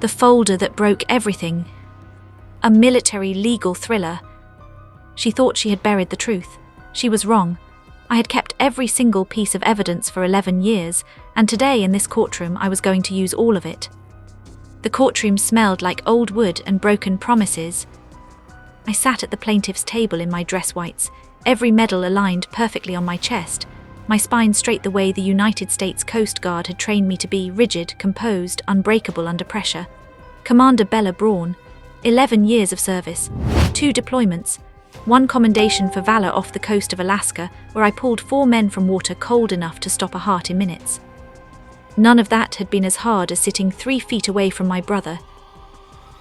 The folder that broke everything. A military legal thriller. She thought she had buried the truth. She was wrong. I had kept every single piece of evidence for 11 years, and today in this courtroom I was going to use all of it. The courtroom smelled like old wood and broken promises. I sat at the plaintiff's table in my dress whites, every medal aligned perfectly on my chest, my spine straight the way the United States Coast Guard had trained me to be, rigid, composed, unbreakable under pressure. Commander Bella Braun, 11 years of service, 2 deployments, 1 commendation for valor off the coast of Alaska, where I pulled 4 men from water cold enough to stop a heart in minutes. None of that had been as hard as sitting 3 feet away from my brother.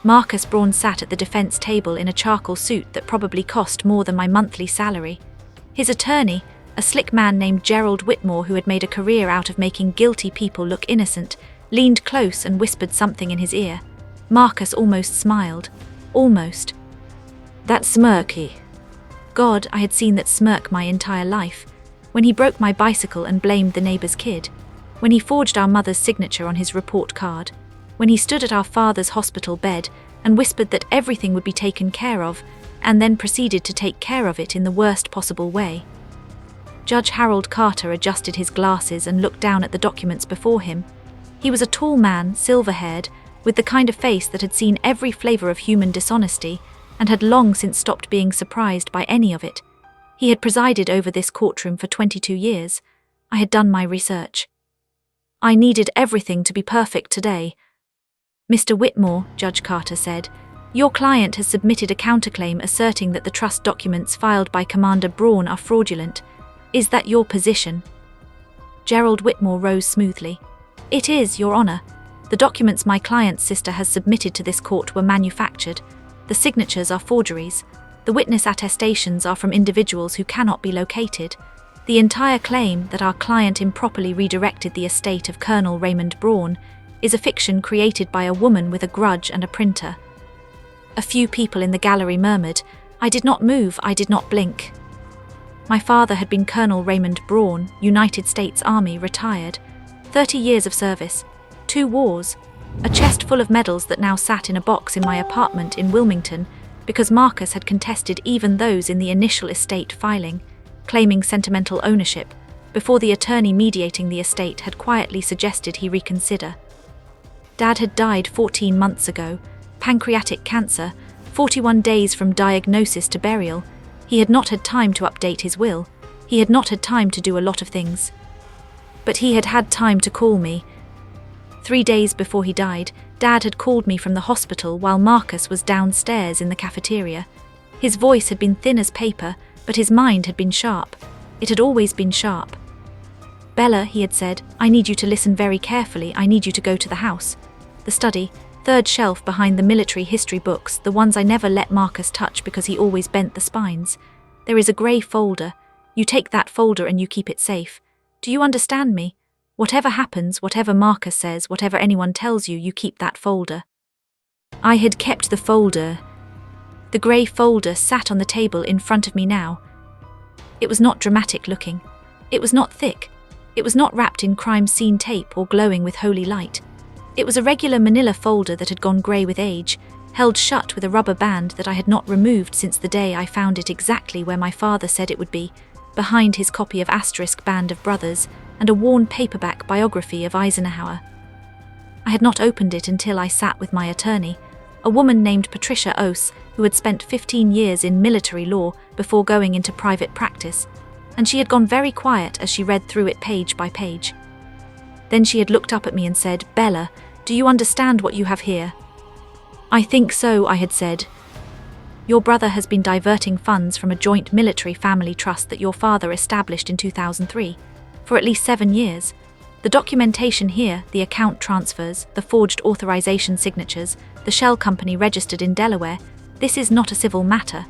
Marcus Braun sat at the defense table in a charcoal suit that probably cost more than my monthly salary. His attorney, a slick man named Gerald Whitmore who had made a career out of making guilty people look innocent, leaned close and whispered something in his ear. Marcus almost smiled. Almost. "That's smirky." God, I had seen that smirk my entire life. When he broke my bicycle and blamed the neighbor's kid. When he forged our mother's signature on his report card. When he stood at our father's hospital bed and whispered that everything would be taken care of, and then proceeded to take care of it in the worst possible way. Judge Harold Carter adjusted his glasses and looked down at the documents before him. He was a tall man, silver-haired, with the kind of face that had seen every flavor of human dishonesty and had long since stopped being surprised by any of it. He had presided over this courtroom for 22 years. I had done my research. I needed everything to be perfect today. "Mr. Whitmore," Judge Carter said, "your client has submitted a counterclaim asserting that the trust documents filed by Commander Braun are fraudulent. Is that your position?" Gerald Whitmore rose smoothly. "It is, Your Honor. The documents my client's sister has submitted to this court were manufactured. The signatures are forgeries. The witness attestations are from individuals who cannot be located. The entire claim that our client improperly redirected the estate of Colonel Raymond Braun is a fiction created by a woman with a grudge and a printer." A few people in the gallery murmured. I did not move, I did not blink. My father had been Colonel Raymond Braun, United States Army, retired. 30 years of service, 2 wars, a chest full of medals that now sat in a box in my apartment in Wilmington because Marcus had contested even those in the initial estate filing, claiming sentimental ownership, before the attorney mediating the estate had quietly suggested he reconsider. Dad had died 14 months ago, pancreatic cancer, 41 days from diagnosis to burial. He had not had time to update his will. He had not had time to do a lot of things. But he had had time to call me. 3 days before he died, Dad had called me from the hospital while Marcus was downstairs in the cafeteria. His voice had been thin as paper, but his mind had been sharp. It had always been sharp. "Bella," he had said, "I need you to listen very carefully. I need you to go to the house. The study, 3rd shelf behind the military history books, the ones I never let Marcus touch because he always bent the spines. There is a grey folder. You take that folder and you keep it safe. Do you understand me? Whatever happens, whatever Marcus says, whatever anyone tells you, you keep that folder." I had kept the folder. The grey folder sat on the table in front of me now. It was not dramatic looking. It was not thick. It was not wrapped in crime scene tape or glowing with holy light. It was a regular manila folder that had gone grey with age, held shut with a rubber band that I had not removed since the day I found it exactly where my father said it would be, behind his copy of * Band of Brothers and a worn paperback biography of Eisenhower. I had not opened it until I sat with my attorney, a woman named Patricia Ose, who had spent 15 years in military law before going into private practice, and she had gone very quiet as she read through it page by page. Then she had looked up at me and said, "Bella, do you understand what you have here?" "I think so," I had said. "Your brother has been diverting funds from a joint military family trust that your father established in 2003, for at least 7 years. The documentation here, the account transfers, the forged authorization signatures, the shell company registered in Delaware, this is not a civil matter.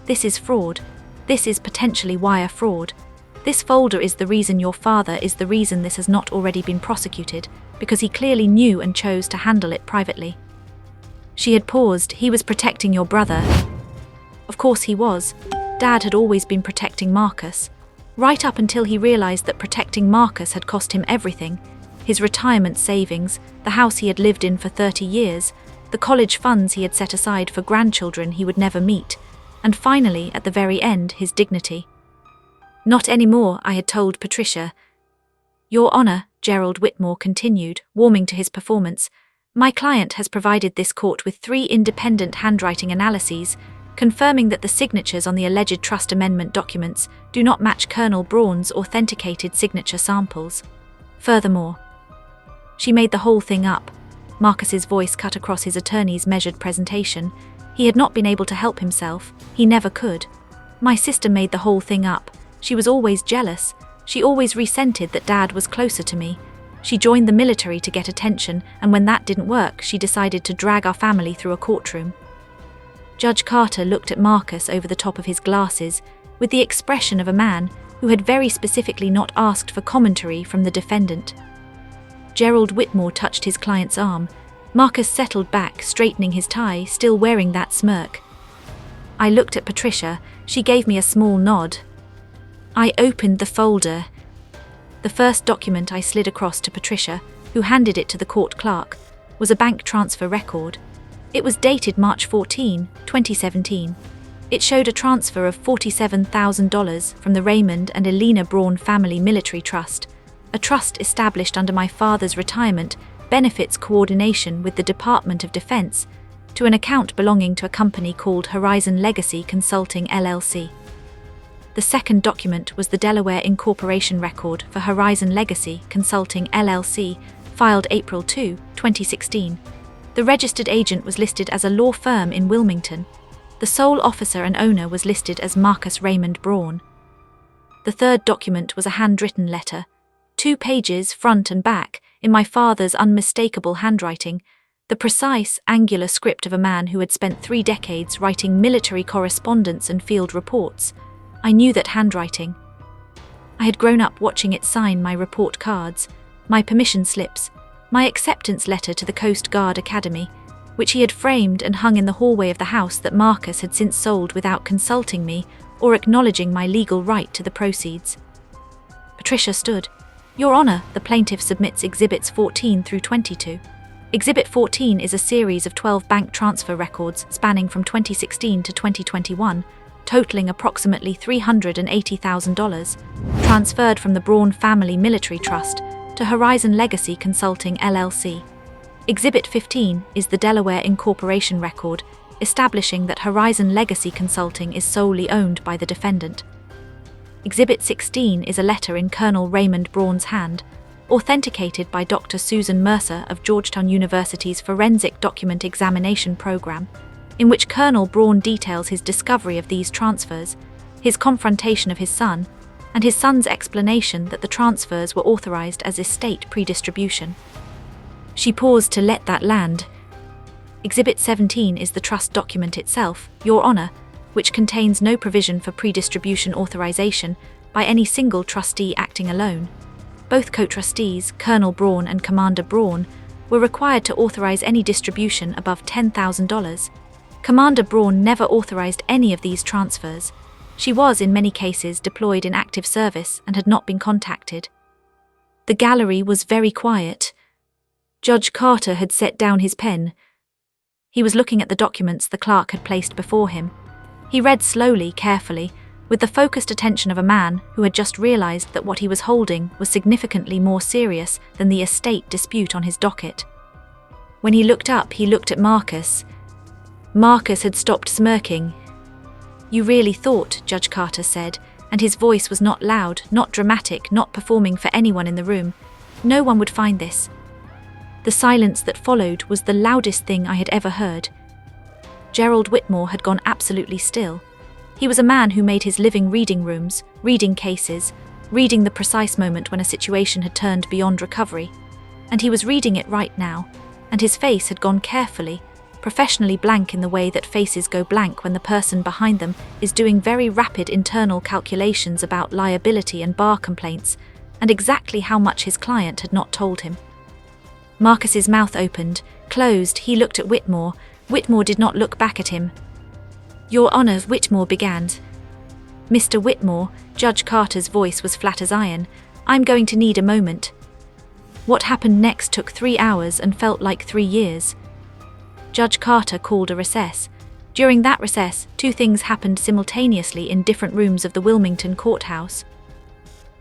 This is fraud. This is potentially wire fraud. This folder is the reason your father is the reason this has not already been prosecuted, because he clearly knew and chose to handle it privately." She had paused. "He was protecting your brother." Of course he was. Dad had always been protecting Marcus. Right up until he realized that protecting Marcus had cost him everything. his retirement savings, the house he had lived in for 30 years, the college funds he had set aside for grandchildren he would never meet, and finally, at the very end, his dignity. "Not anymore," I had told Patricia. "Your Honor," Gerald Whitmore continued, warming to his performance, "my client has provided this court with 3 independent handwriting analyses, confirming that the signatures on the alleged trust amendment documents do not match Colonel Braun's authenticated signature samples. Furthermore," she made the whole thing up. Marcus's voice cut across his attorney's measured presentation. He had not been able to help himself. He never could. "My sister made the whole thing up. She was always jealous. She always resented that Dad was closer to me. She joined the military to get attention, and when that didn't work, she decided to drag our family through a courtroom." Judge Carter looked at Marcus over the top of his glasses, with the expression of a man who had very specifically not asked for commentary from the defendant. Gerald Whitmore touched his client's arm. Marcus settled back, straightening his tie, still wearing that smirk. I looked at Patricia. She gave me a small nod. I opened the folder. The first document I slid across to Patricia, who handed it to the court clerk, was a bank transfer record. It was dated March 14, 2017. It showed a transfer of $47,000 from the Raymond and Elena Braun Family Military Trust, a trust established under my father's retirement benefits coordination with the Department of Defense, to an account belonging to a company called Horizon Legacy Consulting LLC. The second document was the Delaware Incorporation record for Horizon Legacy Consulting LLC, filed April 2, 2016. The registered agent was listed as a law firm in Wilmington. The sole officer and owner was listed as Marcus Raymond Braun. The third document was a handwritten letter, 2 pages, front and back, in my father's unmistakable handwriting, the precise, angular script of a man who had spent 3 decades writing military correspondence and field reports. I knew that handwriting. I had grown up watching it sign my report cards, my permission slips, my acceptance letter to the Coast Guard Academy, which he had framed and hung in the hallway of the house that Marcus had since sold without consulting me or acknowledging my legal right to the proceeds. Patricia stood. "Your Honor," the plaintiff submits Exhibits 14 through 22. Exhibit 14 is a series of 12 bank transfer records spanning from 2016 to 2021, totaling approximately $380,000, transferred from the Braun Family Military Trust to Horizon Legacy Consulting LLC. Exhibit 15 is the Delaware Incorporation record, establishing that Horizon Legacy Consulting is solely owned by the defendant. Exhibit 16 is a letter in Colonel Raymond Braun's hand, authenticated by Dr. Susan Mercer of Georgetown University's Forensic Document Examination Program, in which Colonel Braun details his discovery of these transfers, his confrontation of his son, and his son's explanation that the transfers were authorized as estate pre-distribution. She paused to let that land. Exhibit 17 is the trust document itself, Your Honor, which contains no provision for pre-distribution authorization by any single trustee acting alone. Both co-trustees, Colonel Braun and Commander Braun, were required to authorize any distribution above $10,000. Commander Braun never authorized any of these transfers. She was, in many cases, deployed in active service and had not been contacted. The gallery was very quiet. Judge Carter had set down his pen. He was looking at the documents the clerk had placed before him. He read slowly, carefully, with the focused attention of a man who had just realized that what he was holding was significantly more serious than the estate dispute on his docket. When he looked up, he looked at Marcus. Marcus had stopped smirking. "You really thought," Judge Carter said, and his voice was not loud, not dramatic, not performing for anyone in the room. "No one would find this." The silence that followed was the loudest thing I had ever heard. Gerald Whitmore had gone absolutely still. He was a man who made his living reading rooms, reading cases, reading the precise moment when a situation had turned beyond recovery. And he was reading it right now, and his face had gone carefully, professionally blank in the way that faces go blank when the person behind them is doing very rapid internal calculations about liability and bar complaints, and exactly how much his client had not told him. Marcus's mouth opened, closed. He looked at Whitmore. Whitmore did not look back at him. "Your Honor," Whitmore began. "Mr. Whitmore," Judge Carter's voice was flat as iron, "I'm going to need a moment." What happened next took 3 hours and felt like 3 years. Judge Carter called a recess. During that recess, 2 things happened simultaneously in different rooms of the Wilmington courthouse.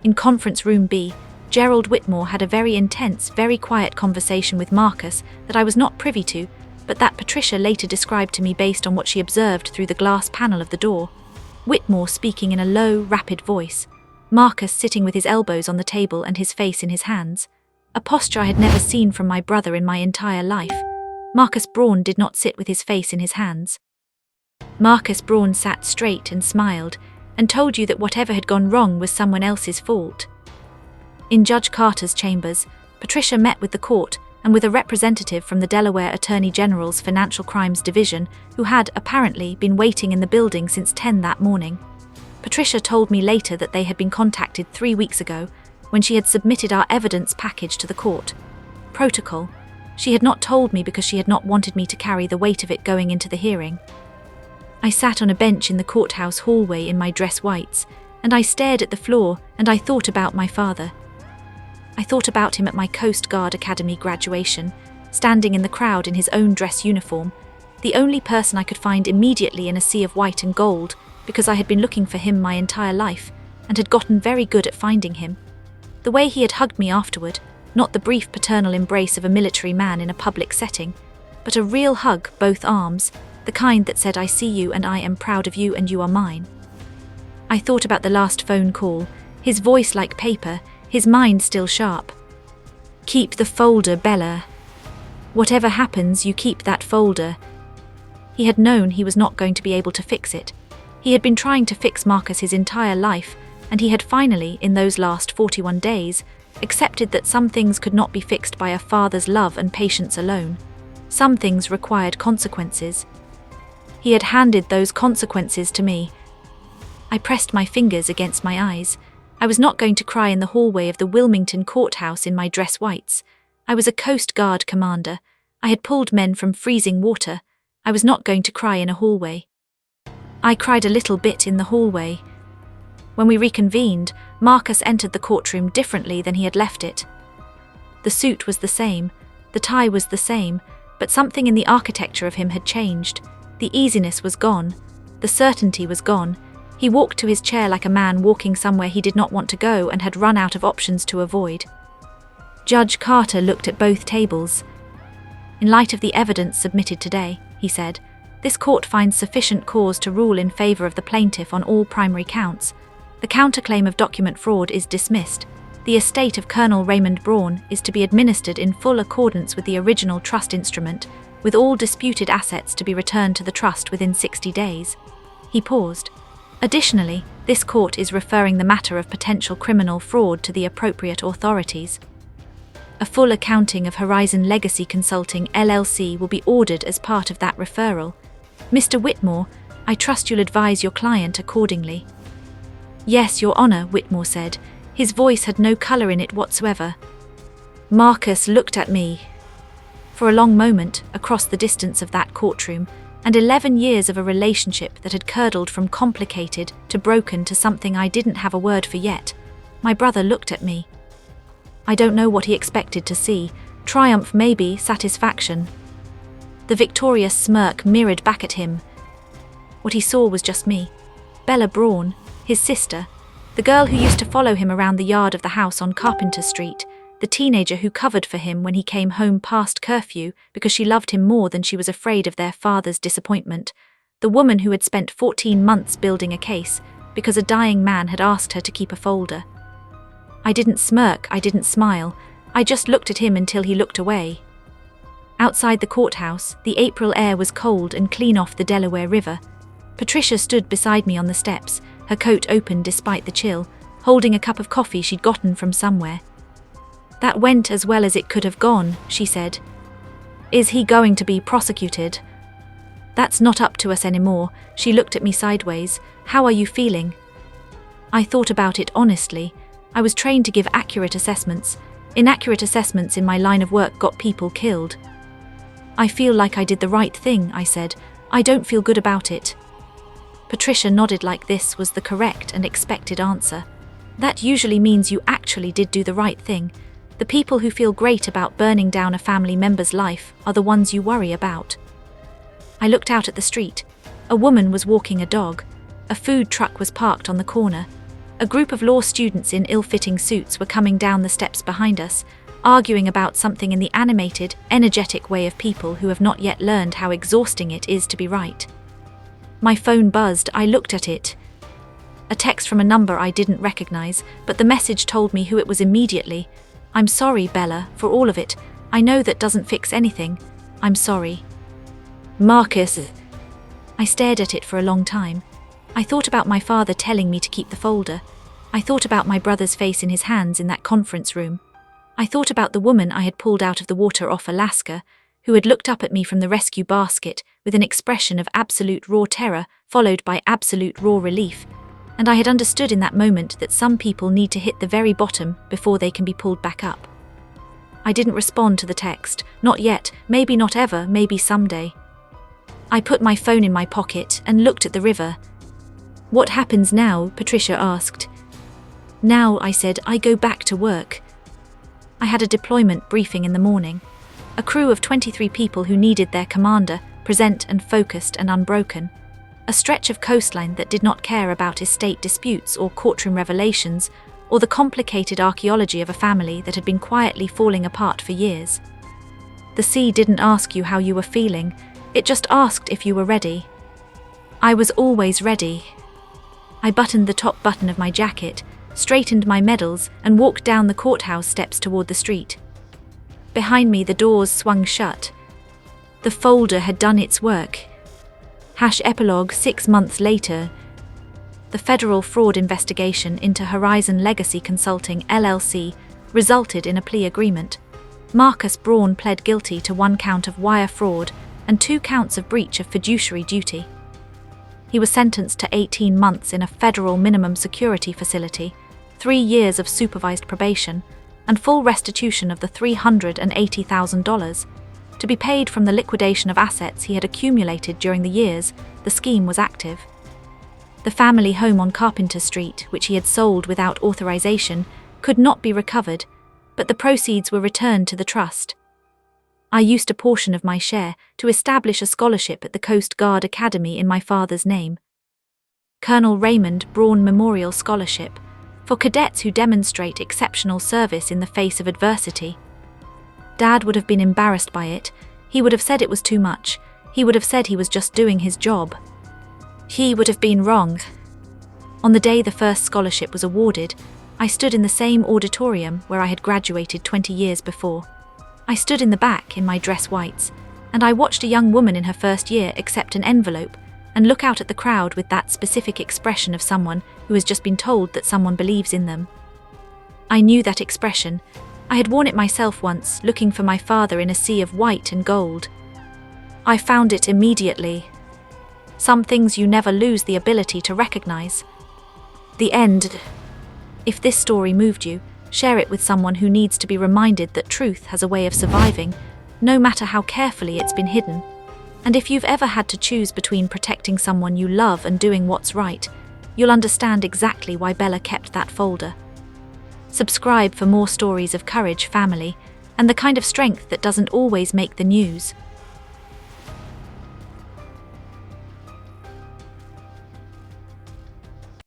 In conference room B, Gerald Whitmore had a very intense, very quiet conversation with Marcus that I was not privy to, but that Patricia later described to me based on what she observed through the glass panel of the door. Whitmore speaking in a low, rapid voice. Marcus sitting with his elbows on the table and his face in his hands. A posture I had never seen from my brother in my entire life. Marcus Braun did not sit with his face in his hands. Marcus Braun sat straight and smiled, and told you that whatever had gone wrong was someone else's fault. In Judge Carter's chambers, Patricia met with the court and with a representative from the Delaware Attorney General's Financial Crimes Division, who had, apparently, been waiting in the building since 10 that morning. Patricia told me later that they had been contacted 3 weeks ago, when she had submitted our evidence package to the court. Protocol. She had not told me because she had not wanted me to carry the weight of it going into the hearing. I sat on a bench in the courthouse hallway in my dress whites, and I stared at the floor, and I thought about my father. I thought about him at my Coast Guard Academy graduation, standing in the crowd in his own dress uniform, the only person I could find immediately in a sea of white and gold, because I had been looking for him my entire life, and had gotten very good at finding him. The way he had hugged me afterward, not the brief paternal embrace of a military man in a public setting, but a real hug, both arms, the kind that said, "I see you and I am proud of you and you are mine." I thought about the last phone call, his voice like paper, his mind still sharp. "Keep the folder, Bella. Whatever happens, you keep that folder." He had known he was not going to be able to fix it. He had been trying to fix Marcus his entire life, and he had finally, in those last 41 days, accepted that some things could not be fixed by a father's love and patience alone. Some things required consequences. He had handed those consequences to me. I pressed my fingers against my eyes. I was not going to cry in the hallway of the Wilmington courthouse in my dress whites. I was a Coast Guard commander. I had pulled men from freezing water. I was not going to cry in a hallway. I cried a little bit in the hallway. When we reconvened, Marcus entered the courtroom differently than he had left it. The suit was the same, the tie was the same, but something in the architecture of him had changed. The easiness was gone. The certainty was gone. He walked to his chair like a man walking somewhere he did not want to go and had run out of options to avoid. Judge Carter looked at both tables. "In light of the evidence submitted today," he said, "this court finds sufficient cause to rule in favor of the plaintiff on all primary counts. The counterclaim of document fraud is dismissed. The estate of Colonel Raymond Braun is to be administered in full accordance with the original trust instrument, with all disputed assets to be returned to the trust within 60 days. He paused. "Additionally, this court is referring the matter of potential criminal fraud to the appropriate authorities. A full accounting of Horizon Legacy Consulting LLC will be ordered as part of that referral. Mr. Whitmore, I trust you'll advise your client accordingly." "Yes, Your Honor," Whitmore said. His voice had no color in it whatsoever. Marcus looked at me. For a long moment, across the distance of that courtroom, and 11 years of a relationship that had curdled from complicated to broken to something I didn't have a word for yet, my brother looked at me. I don't know what he expected to see. Triumph, maybe, satisfaction. The victorious smirk mirrored back at him. What he saw was just me. Bella Braun, his sister, the girl who used to follow him around the yard of the house on Carpenter Street, the teenager who covered for him when he came home past curfew because she loved him more than she was afraid of their father's disappointment, the woman who had spent 14 months building a case because a dying man had asked her to keep a folder. I didn't smirk, I didn't smile, I just looked at him until he looked away. Outside the courthouse, the April air was cold and clean off the Delaware River. Patricia stood beside me on the steps, her coat open despite the chill, holding a cup of coffee she'd gotten from somewhere. "That went as well as it could have gone," she said. "Is he going to be prosecuted?" "That's not up to us anymore." She looked at me sideways. "How are you feeling?" I thought about it honestly. I was trained to give accurate assessments. Inaccurate assessments in my line of work got people killed. "I feel like I did the right thing," I said. "I don't feel good about it." Patricia nodded like this was the correct and expected answer. That usually means you actually did do the right thing. The people who feel great about burning down a family member's life are the ones you worry about. I looked out at the street. A woman was walking a dog. A food truck was parked on the corner. A group of law students in ill-fitting suits were coming down the steps behind us, arguing about something in the animated, energetic way of people who have not yet learned how exhausting it is to be right. My phone buzzed. I looked at it. A text from a number I didn't recognize, but the message told me who it was immediately. "I'm sorry, Bella, for all of it. I know that doesn't fix anything. I'm sorry." Marcus. I stared at it for a long time. I thought about my father telling me to keep the folder. I thought about my brother's face in his hands in that conference room. I thought about the woman I had pulled out of the water off Alaska, who had looked up at me from the rescue basket with an expression of absolute raw terror followed by absolute raw relief, and I had understood in that moment that some people need to hit the very bottom before they can be pulled back up. I didn't respond to the text. Not yet, maybe not ever, maybe someday. I put my phone in my pocket and looked at the river. "What happens now?" Patricia asked. "Now," I said, "I go back to work." I had a deployment briefing in the morning. A crew of 23 people who needed their commander, present and focused and unbroken. A stretch of coastline that did not care about estate disputes or courtroom revelations, or the complicated archaeology of a family that had been quietly falling apart for years. The sea didn't ask you how you were feeling, it just asked if you were ready. I was always ready. I buttoned the top button of my jacket, straightened my medals, and walked down the courthouse steps toward the street. Behind me, the doors swung shut. The folder had done its work. Epilogue 6 months later. The federal fraud investigation into Horizon Legacy Consulting, LLC, resulted in a plea agreement. Marcus Braun pled guilty to 1 count of wire fraud and 2 counts of breach of fiduciary duty. He was sentenced to 18 months in a federal minimum security facility, 3 years of supervised probation, and full restitution of the $380,000, to be paid from the liquidation of assets he had accumulated during the years the scheme was active. The family home on Carpenter Street, which he had sold without authorization, could not be recovered, but the proceeds were returned to the trust. I used a portion of my share to establish a scholarship at the Coast Guard Academy in my father's name. Colonel Raymond Braun Memorial Scholarship, for cadets who demonstrate exceptional service in the face of adversity. Dad would have been embarrassed by it. He would have said it was too much. He would have said he was just doing his job. He would have been wrong. On the day the first scholarship was awarded, I stood in the same auditorium where I had graduated 20 years before. I stood in the back in my dress whites, and I watched a young woman in her first year accept an envelope and look out at the crowd with that specific expression of someone who has just been told that someone believes in them. I knew that expression. I had worn it myself once, looking for my father in a sea of white and gold. I found it immediately. Some things you never lose the ability to recognize. The end. If this story moved you, share it with someone who needs to be reminded that truth has a way of surviving, no matter how carefully it's been hidden. And if you've ever had to choose between protecting someone you love and doing what's right, you'll understand exactly why Bella kept that folder. Subscribe for more stories of courage, family, and the kind of strength that doesn't always make the news.